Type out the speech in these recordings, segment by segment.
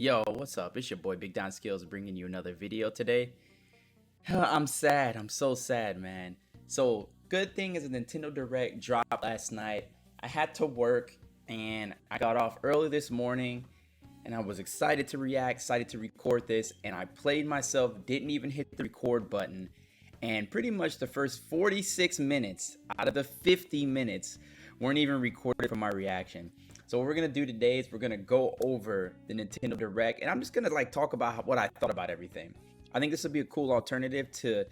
Yo, what's up? It's your boy BigDonSkillz bringing you another video today. I'm sad. I'm so sad, man. So, good thing is a Nintendo Direct dropped last night. I had to work and I got off early this morning and I was excited to react, excited to record this, and I played myself, didn't even hit the record button. And pretty much the first 46 minutes out of the 50 minutes weren't even recorded for my reaction. So what we're gonna do today is we're gonna go over the Nintendo Direct, and I'm just gonna talk about what I thought about everything. I think this would be a cool alternative to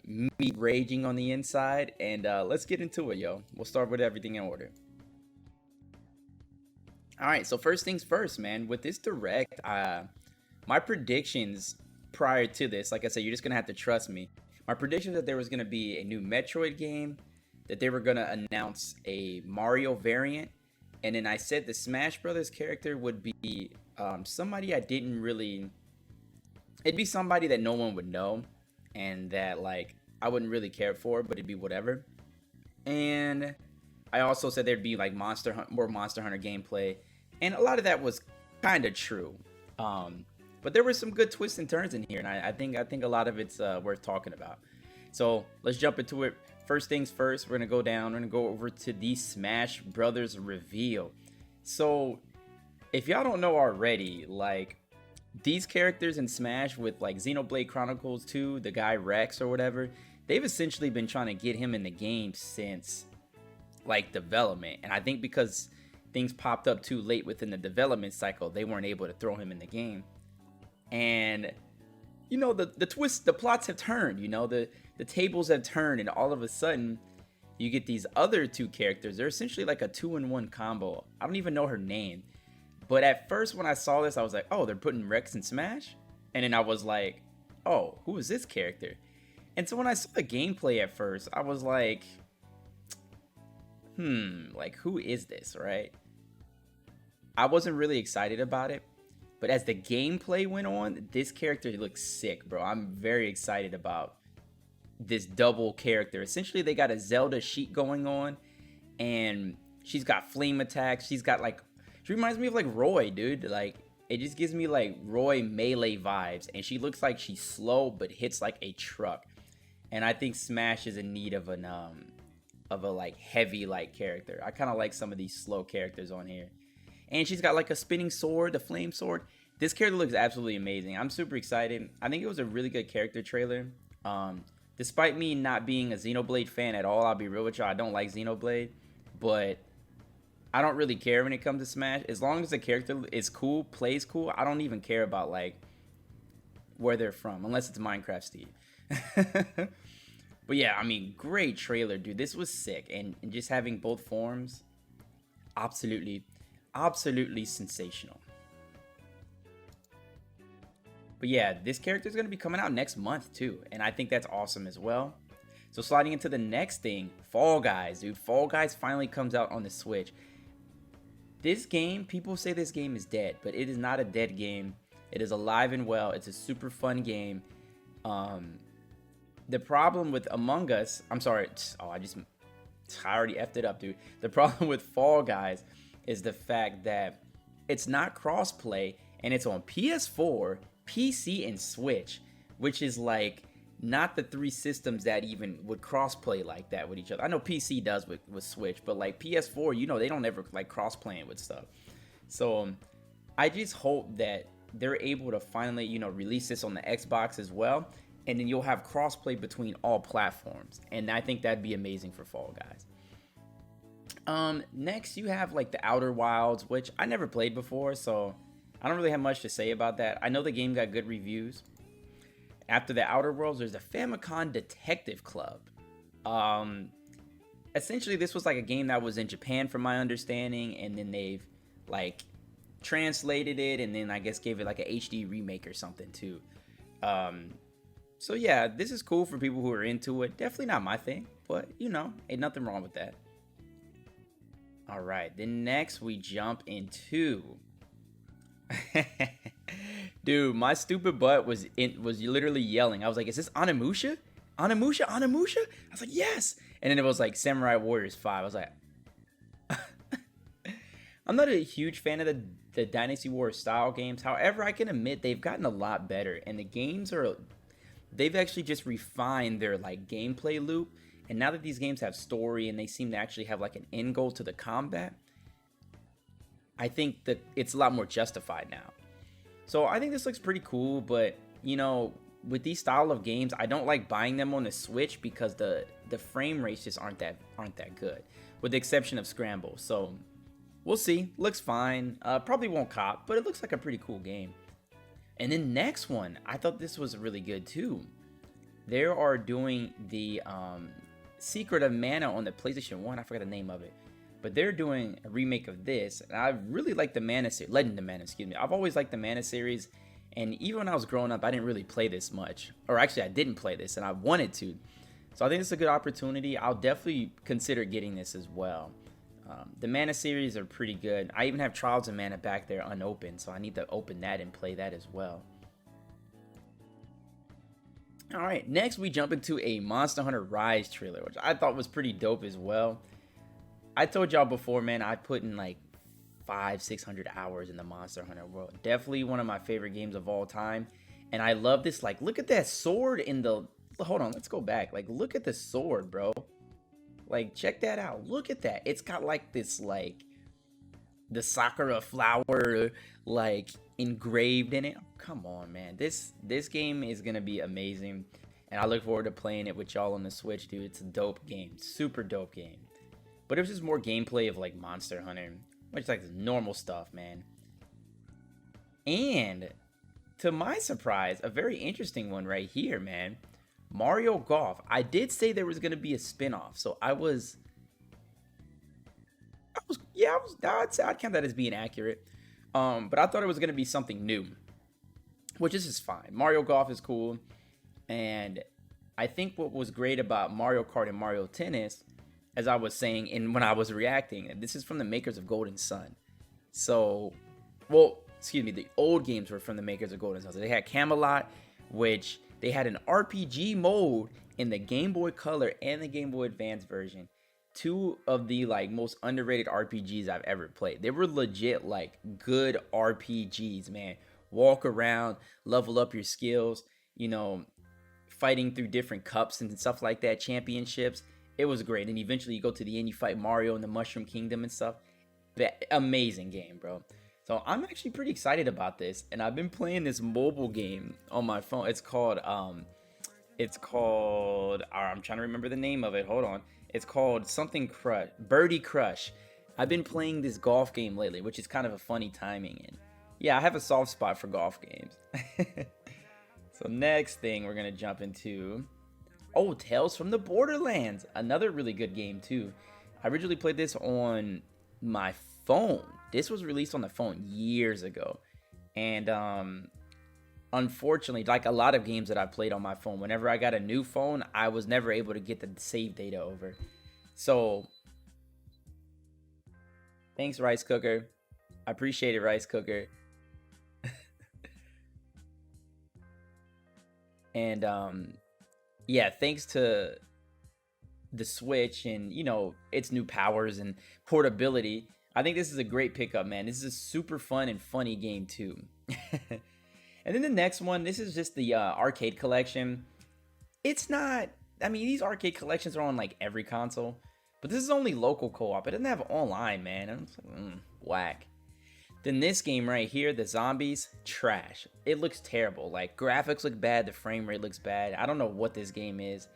me raging on the inside, and let's get into it, yo. We'll start with everything in order. All right, so first things first, man. With this Direct, my predictions prior to this, like I said, you're just gonna have to trust me. My prediction that there was gonna be a new Metroid game, that they were gonna announce a Mario variant. And then I said the Smash Brothers character would be somebody I didn't really... It'd be somebody that no one would know and that I wouldn't really care for, but it'd be whatever. And I also said there'd be more Monster Hunter gameplay, and a lot of that was kind of true. But there were some good twists and turns in here, and I think a lot of it's worth talking about. So let's jump into it. First things first, we're gonna go over to the Smash Brothers reveal. So if y'all don't know already, these characters in Smash with Xenoblade Chronicles 2, the guy Rex or whatever, they've essentially been trying to get him in the game since development. And I think because things popped up too late within the development cycle, they weren't able to throw him in the game. And you know, the plots have turned, you know, the tables have turned, and all of a sudden you get these other two characters. They're essentially like a 2-in-1 combo. I don't even know her name, but at first when I saw this, I was like, oh, they're putting Rex in Smash? And then I was like, oh, who is this character? And so when I saw the gameplay at first, I was like, who is this, right? I wasn't really excited about it. But as the gameplay went on, this character looks sick, bro. I'm very excited about this double character. Essentially, they got a Zelda sheet going on, and she's got flame attacks. She's got she reminds me of Roy, dude. It just gives me Roy melee vibes, and she looks like she's slow but hits like a truck. And I think Smash is in need of an a heavy character. I kind of like some of these slow characters on here. And she's got a spinning sword, the flame sword. This character looks absolutely amazing. I'm super excited. I think it was a really good character trailer. Despite me not being a Xenoblade fan at all, I'll be real with y'all, I don't like Xenoblade. But I don't really care when it comes to Smash. As long as the character is cool, plays cool, I don't even care about where they're from. Unless it's Minecraft Steve. But yeah, I mean, great trailer, dude. This was sick. And just having both forms, absolutely sensational. But yeah, this character is going to be coming out next month too, and I think that's awesome as well. So sliding into the next thing, Fall Guys, dude. Fall Guys finally comes out on the Switch. This game, people say this game is dead, but it is not a dead game. It is alive and well. It's a super fun game. The problem with Among Us, I'm sorry, I already effed it up, dude. The problem with Fall Guys is the fact that it's not crossplay, and it's on PS4, PC, and Switch, which is not the three systems that even would crossplay like that with each other. I know PC does with Switch, but PS4, you know, they don't ever cross-playing with stuff. So I just hope that they're able to finally, you know, release this on the Xbox as well, and then you'll have crossplay between all platforms, and I think that'd be amazing for Fall Guys. Next you have the Outer Wilds, which I never played before, so I don't really have much to say about that. I know the game got good reviews. After the Outer Worlds, there's the Famicom Detective Club. Essentially this was a game that was in Japan from my understanding, and then they've translated it, and then I guess gave it an HD remake or something too. So yeah, this is cool for people who are into it. Definitely not my thing, but you know, ain't nothing wrong with that. All right, then next we jump into dude, my stupid butt was literally yelling. I was like, is this Onimusha? Onimusha? I was like, yes. And then it was Samurai Warriors 5. I was like I'm not a huge fan of the Dynasty Warriors style games. However, I can admit they've gotten a lot better, and the games are they've actually just refined their like gameplay loop. And now that these games have story and they seem to actually have like an end goal to the combat, I think that it's a lot more justified now. So I think this looks pretty cool, but you know, with these style of games, I don't like buying them on the Switch because the frame rates just aren't that good, with the exception of Scramble. So we'll see. Looks fine. Probably won't cop, but it looks like a pretty cool game. And then next one, I thought this was really good too. They are doing the Secret of Mana on the PlayStation 1. I forgot the name of it. But they're doing a remake of this. And I really like the Mana series. Legend of Mana, excuse me. I've always liked the Mana series. And even when I was growing up, I didn't really play this much. Or actually, I didn't play this, and I wanted to. So I think it's a good opportunity. I'll definitely consider getting this as well. The Mana series are pretty good. I even have Trials of Mana back there unopened, so I need to open that and play that as well. Alright, next we jump into a Monster Hunter Rise trailer, which I thought was pretty dope as well. I told y'all before, man, I put in like 500-600 hours in the Monster Hunter world. Definitely one of my favorite games of all time. And I love this, like, look at that sword in the... Hold on, let's go back. Like, look at the sword, bro. Like, check that out. Look at that. It's got, like, this, like, the Sakura flower, like, engraved in it. Oh, come on, man. This game is going to be amazing. And I look forward to playing it with y'all on the Switch, dude. It's a dope game. Super dope game. But it was just more gameplay of, like, Monster Hunter. Which, like, normal stuff, man. And, to my surprise, a very interesting one right here, man. Mario Golf. I did say there was going to be a spinoff, so I'd count that as being accurate. But I thought it was going to be something new, which is fine. Mario Golf is cool, and I think what was great about Mario Kart and Mario Tennis, as I was saying and when I was reacting, this is from the makers of Golden Sun. So, well, excuse me, the old games were from the makers of Golden Sun. So they had Camelot, which they had an RPG mode in the Game Boy Color and the Game Boy Advance version. Two of the like most underrated RPGs I've ever played. They were legit like good RPGs, man. Walk around, level up your skills, you know, fighting through different cups and stuff like that, championships. It was great. And eventually you go to the end, you fight Mario in the Mushroom Kingdom and stuff. Amazing game, bro. So I'm actually pretty excited about this. And I've been playing this mobile game on my phone. It's called, I'm trying to remember the name of it. Hold on. It's called something Crush, Birdie Crush. I've been playing this golf game lately, which is kind of a funny timing. And yeah, I have a soft spot for golf games. So next thing we're going to jump into... Oh, Tales from the Borderlands. Another really good game, too. I originally played this on my phone. This was released on the phone years ago. And, unfortunately, like a lot of games that I played on my phone, whenever I got a new phone, I was never able to get the save data over. So, thanks, Rice Cooker. I appreciate it, Rice Cooker. And, yeah, thanks to the Switch and, you know, its new powers and portability, I think this is a great pickup, man. This is a super fun and funny game, too. And then the next one, this is just the arcade collection. It's not... I mean, these arcade collections are on, like, every console. But this is only local co-op. It doesn't have online, man. I'm just like, whack. Then this game right here, the zombies, trash. It looks terrible. Like, graphics look bad. The frame rate looks bad. I don't know what this game is.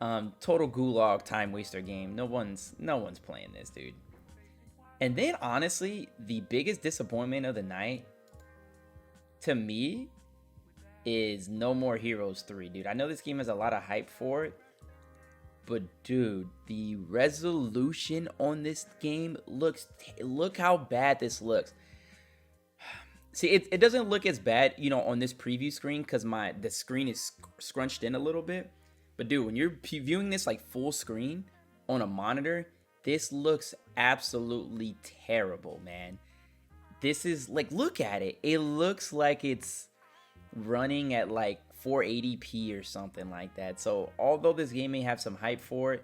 Total gulag time waster game. No one's playing this, dude. And then, honestly, the biggest disappointment of the night, to me, is No More Heroes 3, dude. I know this game has a lot of hype for it. But, dude, the resolution on this game looks... Look how bad this looks. See, it doesn't look as bad, you know, on this preview screen because the screen is scrunched in a little bit. But, dude, when you're viewing this, like, full screen on a monitor, this looks absolutely terrible, man. This is, like, look at it. It looks like it's running at, like, 480p or something like that. So, although this game may have some hype for it,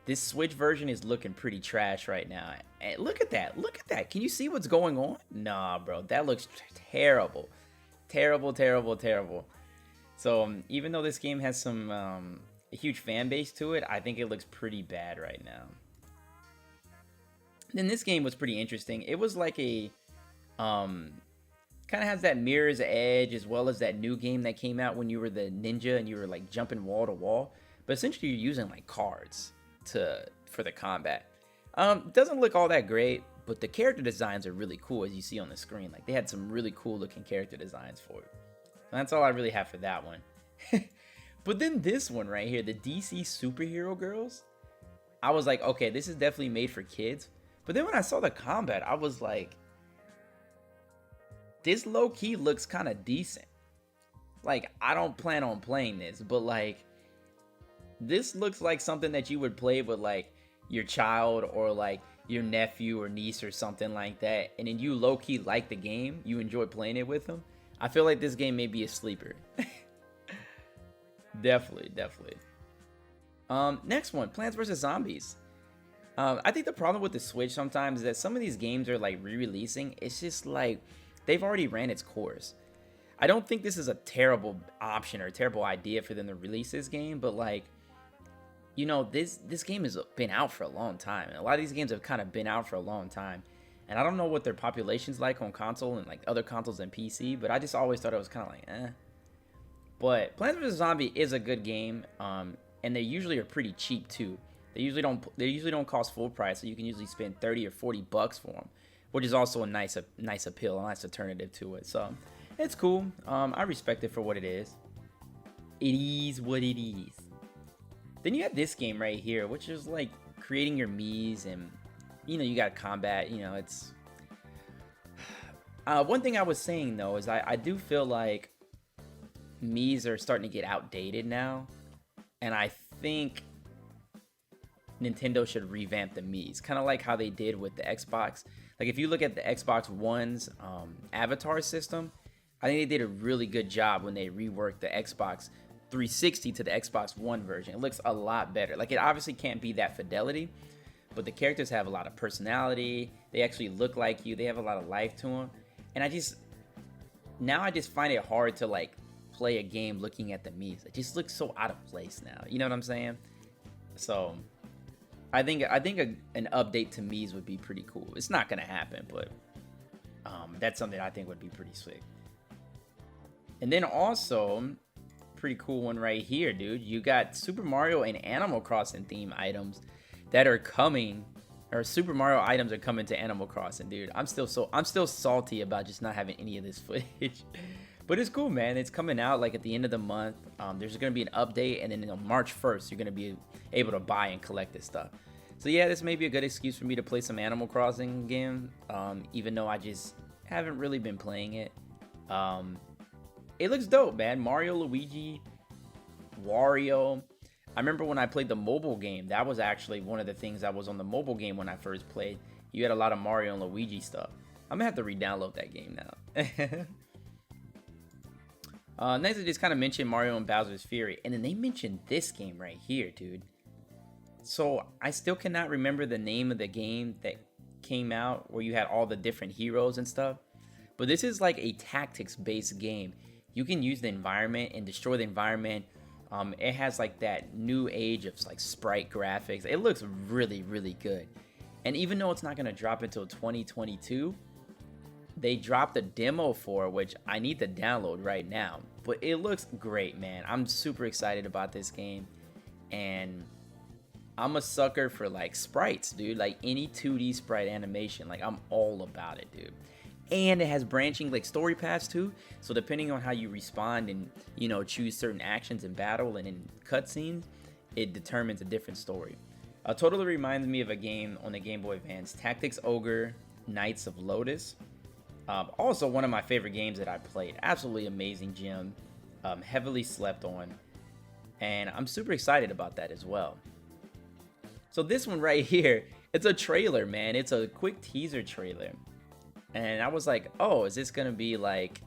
This Switch version is looking pretty trash right now. And look at that. Look at that. Can you see what's going on? Nah, bro. That looks terrible. Terrible, terrible, terrible. So even though this game has some a huge fan base to it, I think it looks pretty bad right now. Then this game was pretty interesting. It was like a kind of has that Mirror's Edge as well as that new game that came out when you were the ninja and you were like jumping wall to wall. But essentially you're using like cards for the combat. Doesn't look all that great, but the character designs are really cool as you see on the screen. Like they had some really cool looking character designs for it. So that's all I really have for that one. But then this one right here, the DC Superhero Girls, I was like, okay, this is definitely made for kids. But then when I saw the combat, I was like, this low-key looks kind of decent. Like, I don't plan on playing this, but like, this looks like something that you would play with like your child or like your nephew or niece or something like that. And then you low-key like the game, you enjoy playing it with them. I feel like this game may be a sleeper. Definitely. Next one, Plants vs. Zombies. I think the problem with the Switch sometimes is that some of these games are like re-releasing. It's just like they've already ran its course. I don't think this is a terrible option or a terrible idea for them to release this game, but like, you know, this game has been out for a long time, and a lot of these games have kind of been out for a long time. And I don't know what their population's like on console and like other consoles and PC, but I just always thought it was kind of like, eh. But Plants vs. Zombie is a good game, and they usually are pretty cheap too. They usually don't cost full price, so you can usually spend 30 or 40 bucks for them, which is also a nice appeal, a nice alternative to it. So it's cool. I respect it for what it is. It is what it is. Then you have this game right here, which is like creating your Miis, and you know, you got combat. You know, it's one thing I was saying though is I do feel like Miis are starting to get outdated now, and I think Nintendo should revamp the Miis, kind of like how they did with the Xbox. Like if you look at the Xbox One's avatar system, I think they did a really good job when they reworked the Xbox 360 to the Xbox One version. It looks a lot better. Like it obviously can't be that fidelity, but the characters have a lot of personality. They actually look like you. They have a lot of life to them. And I just find it hard to like play a game looking at the Miis. It just looks so out of place now. You know what I'm saying? So I think an update to Miis would be pretty cool. It's not gonna happen, but that's something I think would be pretty sick. And then also, pretty cool one right here, dude. You got Super Mario and Animal Crossing theme items that are coming, or Super Mario items are coming to Animal Crossing, dude. I'm still salty about just not having any of this footage. But it's cool, man. It's coming out like at the end of the month. There's going to be an update, and then on March 1st, you're going to be able to buy and collect this stuff. So yeah, this may be a good excuse for me to play some Animal Crossing again, even though I just haven't really been playing it. It looks dope, man. Mario, Luigi, Wario. I remember when I played the mobile game, that was actually one of the things that was on the mobile game when I first played. You had a lot of Mario and Luigi stuff. I'm going to have to re-download that game now. Next, I just kind of mentioned Mario and Bowser's Fury, and then they mentioned this game right here, dude. So I still cannot remember the name of the game that came out where you had all the different heroes and stuff, but this is like a tactics-based game. You can use the environment and destroy the environment. It has like that new age of like sprite graphics. It looks really, really good. And even though it's not going to drop until 2022, they dropped a demo for it, which I need to download right now. But it looks great, man. I'm super excited about this game. And I'm a sucker for like sprites, dude. Like any 2D sprite animation. Like I'm all about it, dude. And it has branching like story paths too. So depending on how you respond and, you know, choose certain actions in battle and in cutscenes, it determines a different story. Totally reminds me of a game on the Game Boy Advance, Tactics Ogre Knights of Lotus. Also one of my favorite games that I played. Absolutely amazing gem. Heavily slept on. And I'm super excited about that as well. So this one right here, it's a trailer, man. It's a quick teaser trailer. And I was like, oh, is this going to be like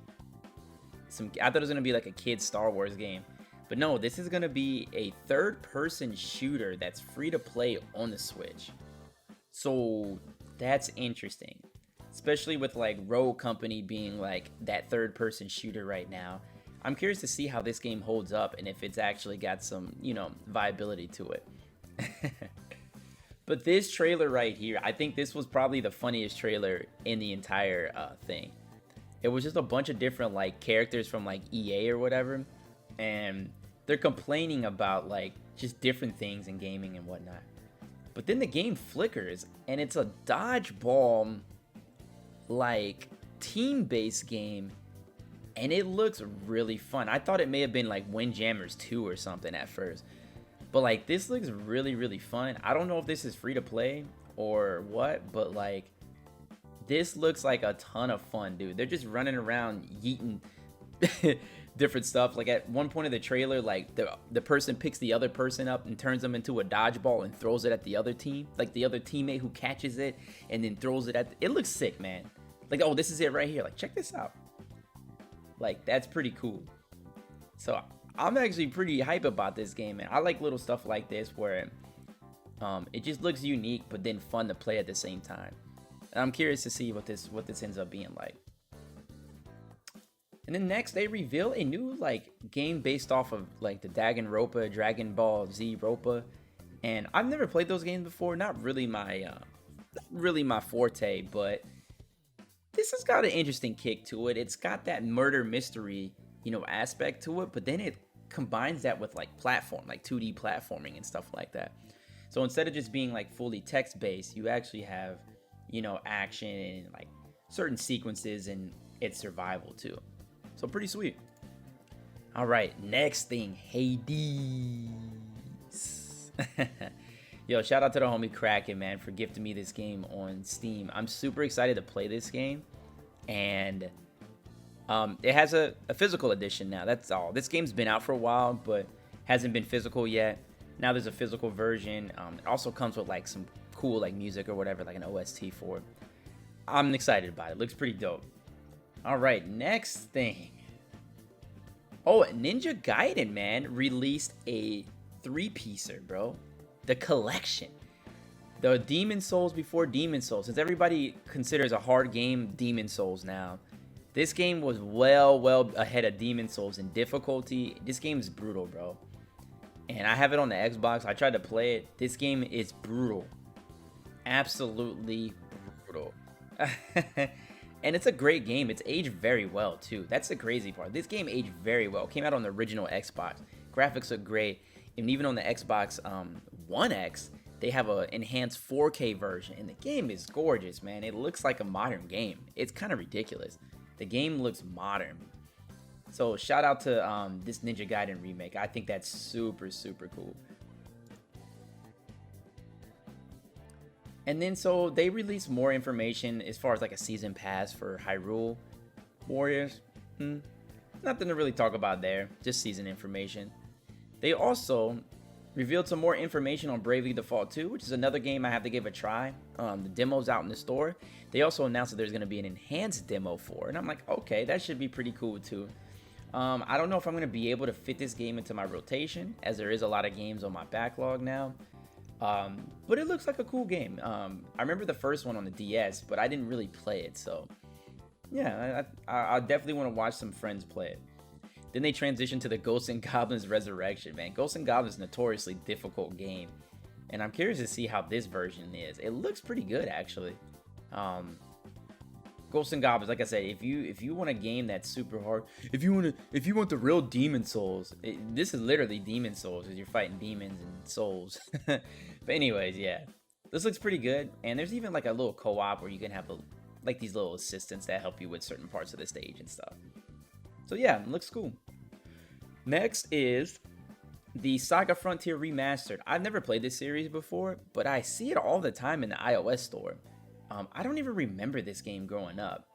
I thought it was going to be like a kid's Star Wars game. But no, this is gonna be a third-person shooter that's free to play on the Switch. So that's interesting, especially with like Rogue Company being like that third-person shooter right now. I'm curious to see how this game holds up and if it's actually got some, you know, viability to it. But this trailer right here, I think this was probably the funniest trailer in the entire thing. It was just a bunch of different like characters from like EA or whatever, and they're complaining about like just different things in gaming and whatnot. But then the game flickers and it's a dodgeball like team-based game, and it looks really fun. I thought it may have been like Windjammers 2 or something at first, but like this looks really, really fun. I don't know if this is free to play or what, but like this looks like a ton of fun, dude. They're just running around yeeting different stuff. Like at one point of the trailer, like the person picks the other person up and turns them into a dodgeball and throws it at the other team, like the other teammate who catches it and then throws it at it looks sick, man. Like, oh, this is it right here. Like, check this out. Like, that's pretty cool. So I'm actually pretty hype about this game, man. I like little stuff like this where it just looks unique but then fun to play at the same time. And I'm curious to see what this ends up being like. And then next, they reveal a new like game based off of like the Danganronpa, Dragon Ball Z Ropa, and I've never played those games before. Not really my forte, but this has got an interesting kick to it. It's got that murder mystery, you know, aspect to it, but then it combines that with like platform, like 2D platforming and stuff like that. So instead of just being like fully text based, you actually have, you know, action and like certain sequences and it's survival too. So pretty sweet. All right, next thing, Hades. Yo, shout out to the homie Kraken, man, for gifting me this game on Steam. I'm super excited to play this game, and it has a physical edition now. That's all. This game's been out for a while, but hasn't been physical yet. Now there's a physical version. It also comes with like some cool like music or whatever, like an OST for it. I'm excited about it. It looks pretty dope. All right, next thing. Oh, Ninja Gaiden, man, released a 3-piecer, bro. The collection. The Demon Souls before Demon Souls. Since everybody considers a hard game Demon Souls now, this game was well ahead of Demon Souls in difficulty. This game is brutal, bro. And I have it on the Xbox. I tried to play it. This game is brutal. Absolutely brutal. And it's a great game. It's aged very well, too. That's the crazy part. This game aged very well. It came out on the original Xbox. Graphics look great. And even on the Xbox One X, they have an enhanced 4K version. And the game is gorgeous, man. It looks like a modern game. It's kind of ridiculous. The game looks modern. So shout out to this Ninja Gaiden remake. I think that's super, super cool. And then so they released more information as far as like a season pass for Hyrule Warriors. Nothing to really talk about there. Just season information. They also revealed some more information on Bravely Default 2, which is another game I have to give a try. The demo's out in the store. They also announced that there's going to be an enhanced demo for it. And I'm like, okay, that should be pretty cool too. I don't know if I'm going to be able to fit this game into my rotation, as there is a lot of games on my backlog now. But it looks like a cool game. I remember the first one on the DS, but I didn't really play it. So yeah, I definitely want to watch some friends play it. Then they transitioned to the Ghosts and Goblins Resurrection, man. Ghosts and Goblins is a notoriously difficult game, and I'm curious to see how this version is. It looks pretty good, actually. Ghosts and Goblins, like I said, if you want a game that's super hard, if you want the real Demon Souls, this is literally Demon Souls, as you're fighting demons and souls. But anyways, yeah, this looks pretty good, and there's even like a little co-op where you can have like these little assistants that help you with certain parts of the stage and stuff. So yeah, it looks cool. Next is the Saga Frontier Remastered. I've never played this series before, but I see it all the time in the iOS store. I don't even remember this game growing up.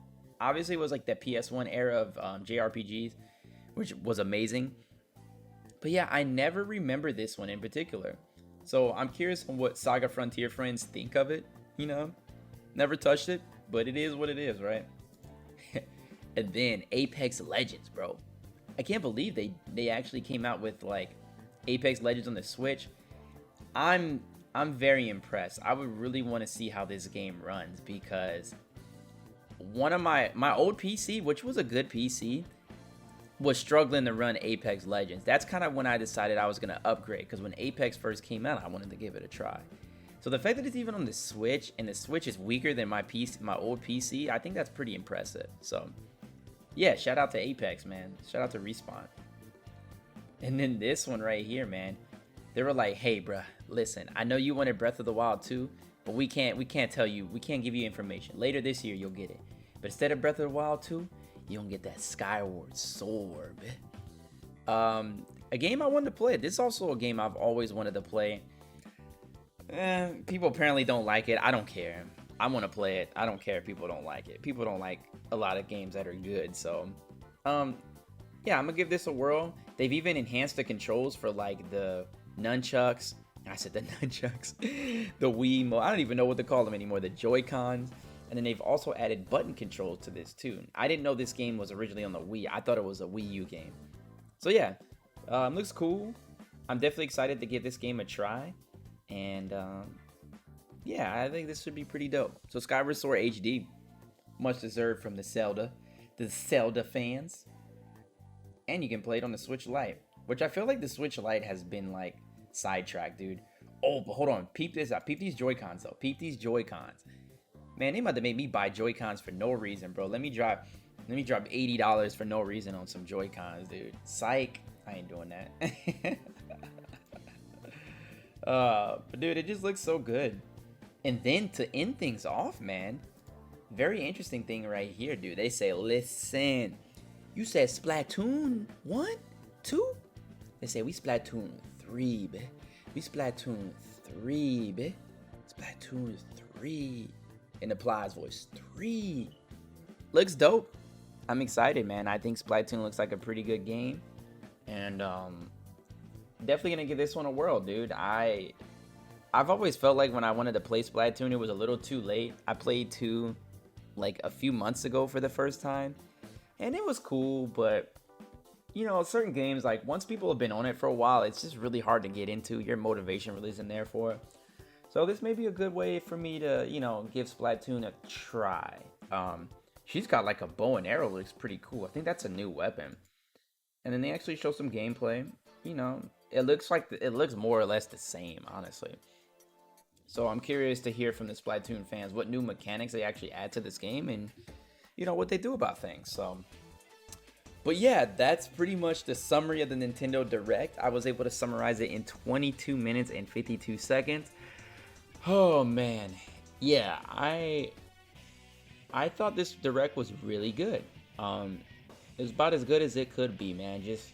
Obviously, it was like the PS1 era of JRPGs, which was amazing. But yeah, I never remember this one in particular. So I'm curious on what Saga Frontier friends think of it. You know, never touched it, but it is what it is, right? And then Apex Legends, bro. I can't believe they actually came out with like Apex Legends on the Switch. I'm I'm very impressed. I would really want to see how this game runs because one of my old PC, which was a good PC, was struggling to run Apex Legends. That's kind of when I decided I was going to upgrade because when Apex first came out, I wanted to give it a try. So the fact that it's even on the Switch and the Switch is weaker than my PC, my old PC, I think that's pretty impressive. So yeah, shout out to Apex, man. Shout out to Respawn. And then this one right here, man. They were like, "Hey, bruh, listen. I know you wanted Breath of the Wild 2, but we can't tell you. We can't give you information. Later this year, you'll get it. But instead of Breath of the Wild 2, you don't get that Skyward Sword." A game I wanted to play. This is also a game I've always wanted to play. People apparently don't like it. I don't care. I want to play it. I don't care if people don't like it. People don't like a lot of games that are good. So, yeah, I'm gonna give this a whirl. They've even enhanced the controls for like the nunchucks. I said the nunchucks. The Wii. I don't even know what to call them anymore. The Joy-Cons. And then they've also added button controls to this too. I didn't know this game was originally on the Wii. I thought it was a Wii U game. So yeah, looks cool. I'm definitely excited to give this game a try. And yeah, I think this should be pretty dope. So Skyward Sword HD, much deserved from the Zelda fans. And you can play it on the Switch Lite, which I feel like the Switch Lite has been like sidetracked, dude. Oh, but hold on, peep this out. Peep these Joy-Cons though. Peep these Joy-Cons. Man, they might have made me buy Joy-Cons for no reason, bro. Let me drop $80 for no reason on some Joy-Cons, dude. Psych. I ain't doing that. But dude, it just looks so good. And then to end things off, man, very interesting thing right here, dude. They say, listen, you said Splatoon 1, 2? They say we Splatoon 3, bae. We Splatoon 3, bae. Splatoon 3. In the Plies voice, 3. Looks dope. I'm excited, man. I think Splatoon looks like a pretty good game. And definitely gonna give this one a whirl, dude. I've always felt like when I wanted to play Splatoon, it was a little too late. I played 2 like a few months ago for the first time, and it was cool, but you know, certain games, like once people have been on it for a while, it's just really hard to get into. Your motivation really isn't there for it. So this may be a good way for me to, you know, give Splatoon a try. She's got like a bow and arrow, looks pretty cool. I think that's a new weapon. And then they actually show some gameplay. You know, it looks more or less the same, honestly. So I'm curious to hear from the Splatoon fans what new mechanics they actually add to this game and, you know, what they do about things. So, but yeah, that's pretty much the summary of the Nintendo Direct. I was able to summarize it in 22 minutes and 52 seconds. Oh man, yeah, I thought this Direct was really good. It was about as good as it could be, man. Just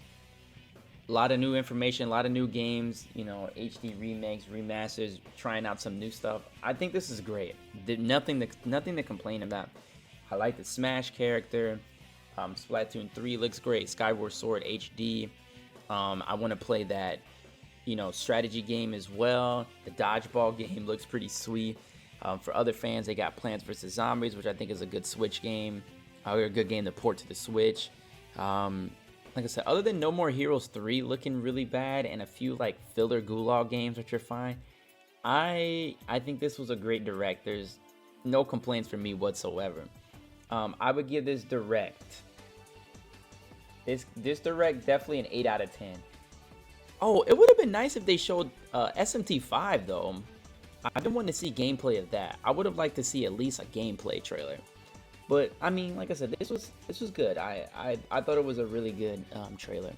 a lot of new information, a lot of new games, you know, HD remakes, remasters, trying out some new stuff. I think this is great. Nothing to complain about. I like the Smash character. Splatoon 3 looks great. Skyward Sword HD. I want to play that, you know, strategy game as well. The dodgeball game looks pretty sweet. For other fans, they got Plants vs. Zombies, which I think is a good Switch game. Or a good game to port to the Switch. Like I said, other than No More Heroes 3 looking really bad and a few like filler gulag games which are fine, I think this was a great Direct. There's no complaints from me whatsoever. I would give this Direct definitely an 8 out of 10. Oh, it would have been nice if they showed SMT5 though. I've been wanting to see gameplay of that. I would have liked to see at least a gameplay trailer. But I mean, like I said, this was good. I thought it was a really good trailer,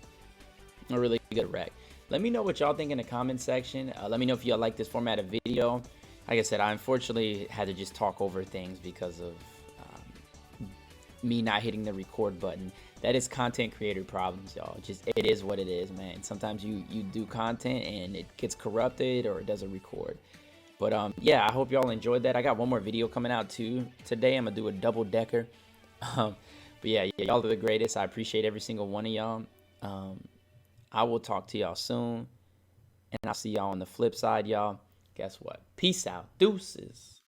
a really good rec. Let me know what y'all think in the comment section. Let me know if y'all like this format of video. Like I said, I unfortunately had to just talk over things because of me not hitting the record button. That is content creator problems, y'all. It is what it is, man. Sometimes you do content and it gets corrupted or it doesn't record. But yeah, I hope y'all enjoyed that. I got one more video coming out too today. I'm gonna do a double decker. But yeah, y'all are the greatest. I appreciate every single one of y'all. I will talk to y'all soon, and I'll see y'all on the flip side, y'all. Guess what? Peace out. Deuces.